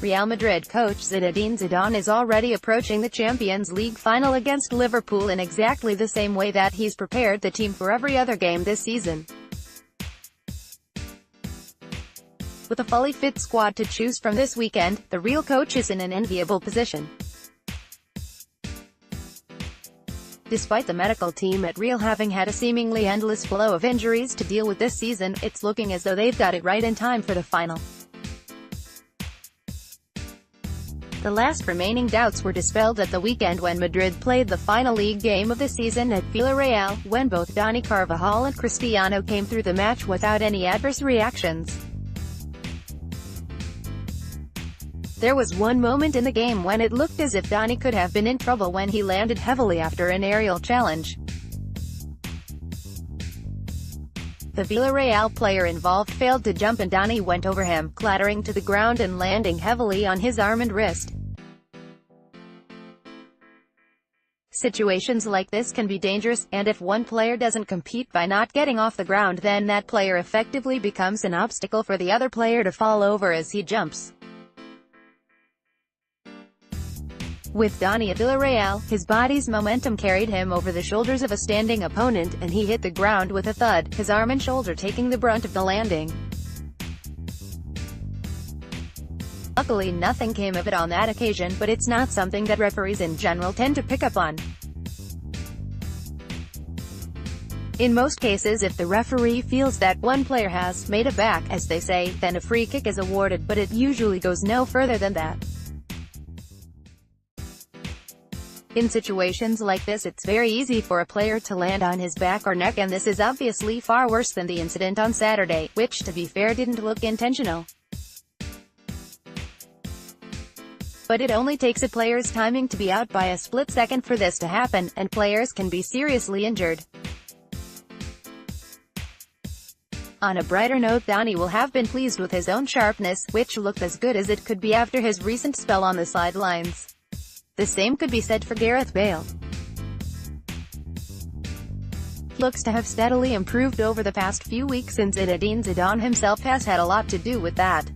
Real Madrid coach Zinedine Zidane is already approaching the Champions League final against Liverpool in exactly the same way that he's prepared the team for every other game this season. With a fully fit squad to choose from this weekend, the Real coach is in an enviable position. Despite the medical team at Real having had a seemingly endless flow of injuries to deal with this season, it's looking as though they've got it right in time for the final. The last remaining doubts were dispelled at the weekend when Madrid played the final league game of the season at Villarreal, when both Dani Carvajal and Cristiano came through the match without any adverse reactions. There was one moment in the game when it looked as if Dani could have been in trouble when he landed heavily after an aerial challenge. The Villarreal player involved failed to jump and Dani went over him, clattering to the ground and landing heavily on his arm and wrist. Situations like this can be dangerous, and if one player doesn't compete by not getting off the ground, then that player effectively becomes an obstacle for the other player to fall over as he jumps. With Dani at Villarreal, his body's momentum carried him over the shoulders of a standing opponent, and he hit the ground with a thud, his arm and shoulder taking the brunt of the landing. Luckily nothing came of it on that occasion, but it's not something that referees in general tend to pick up on. In most cases, if the referee feels that one player has made a back, as they say, then a free kick is awarded, but it usually goes no further than that. In situations like this, it's very easy for a player to land on his back or neck, and this is obviously far worse than the incident on Saturday, which, to be fair, didn't look intentional. But it only takes a player's timing to be out by a split second for this to happen, and players can be seriously injured. On a brighter note, Dani will have been pleased with his own sharpness, which looked as good as it could be after his recent spell on the sidelines. The same could be said for Gareth Bale. He looks to have steadily improved over the past few weeks, and Zinedine Zidane himself has had a lot to do with that.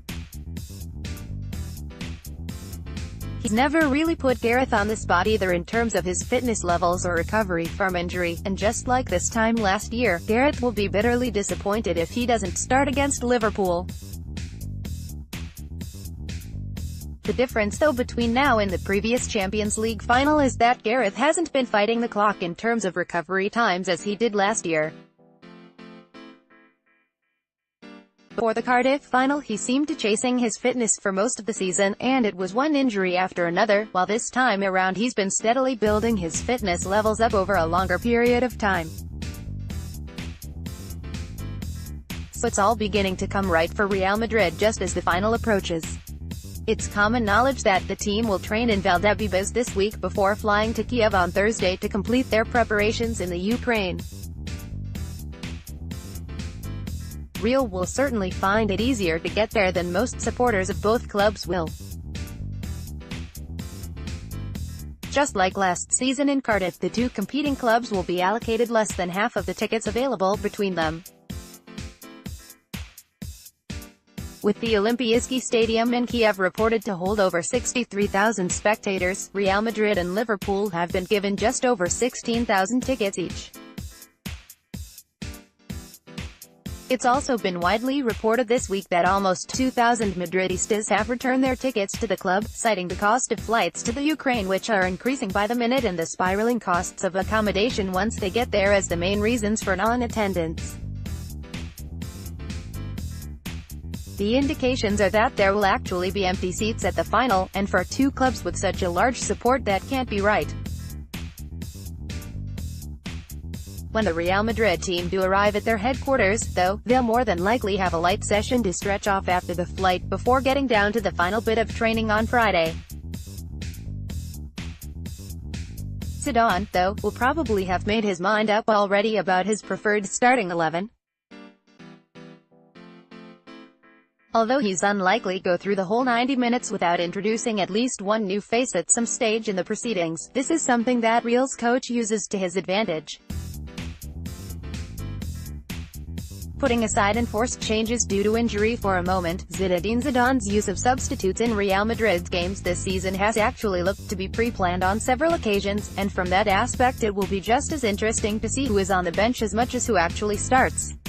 He's never really put Gareth on the spot either in terms of his fitness levels or recovery from injury, and just like this time last year, Gareth will be bitterly disappointed if he doesn't start against Liverpool. The difference though between now and the previous Champions League final is that Gareth hasn't been fighting the clock in terms of recovery times as he did last year. Before the Cardiff final, he seemed to chasing his fitness for most of the season, and it was one injury after another, while this time around he's been steadily building his fitness levels up over a longer period of time. So it's all beginning to come right for Real Madrid just as the final approaches. It's common knowledge that the team will train in Valdebebas this week before flying to Kiev on Thursday to complete their preparations in the Ukraine. Real will certainly find it easier to get there than most supporters of both clubs will. Just like last season in Cardiff, the two competing clubs will be allocated less than half of the tickets available between them. With the Olimpiaski Stadium in Kiev reported to hold over 63,000 spectators, Real Madrid and Liverpool have been given just over 16,000 tickets each. It's also been widely reported this week that almost 2,000 Madridistas have returned their tickets to the club, citing the cost of flights to the Ukraine, which are increasing by the minute, and the spiraling costs of accommodation once they get there as the main reasons for non-attendance. The indications are that there will actually be empty seats at the final, and for two clubs with such a large support, that can't be right. When the Real Madrid team do arrive at their headquarters, though, they'll more than likely have a light session to stretch off after the flight, before getting down to the final bit of training on Friday. Zidane, though, will probably have made his mind up already about his preferred starting 11. Although he's unlikely to go through the whole 90 minutes without introducing at least one new face at some stage in the proceedings, this is something that Real's coach uses to his advantage. Putting aside enforced changes due to injury for a moment, Zinedine Zidane's use of substitutes in Real Madrid's games this season has actually looked to be pre-planned on several occasions, and from that aspect it will be just as interesting to see who is on the bench as much as who actually starts.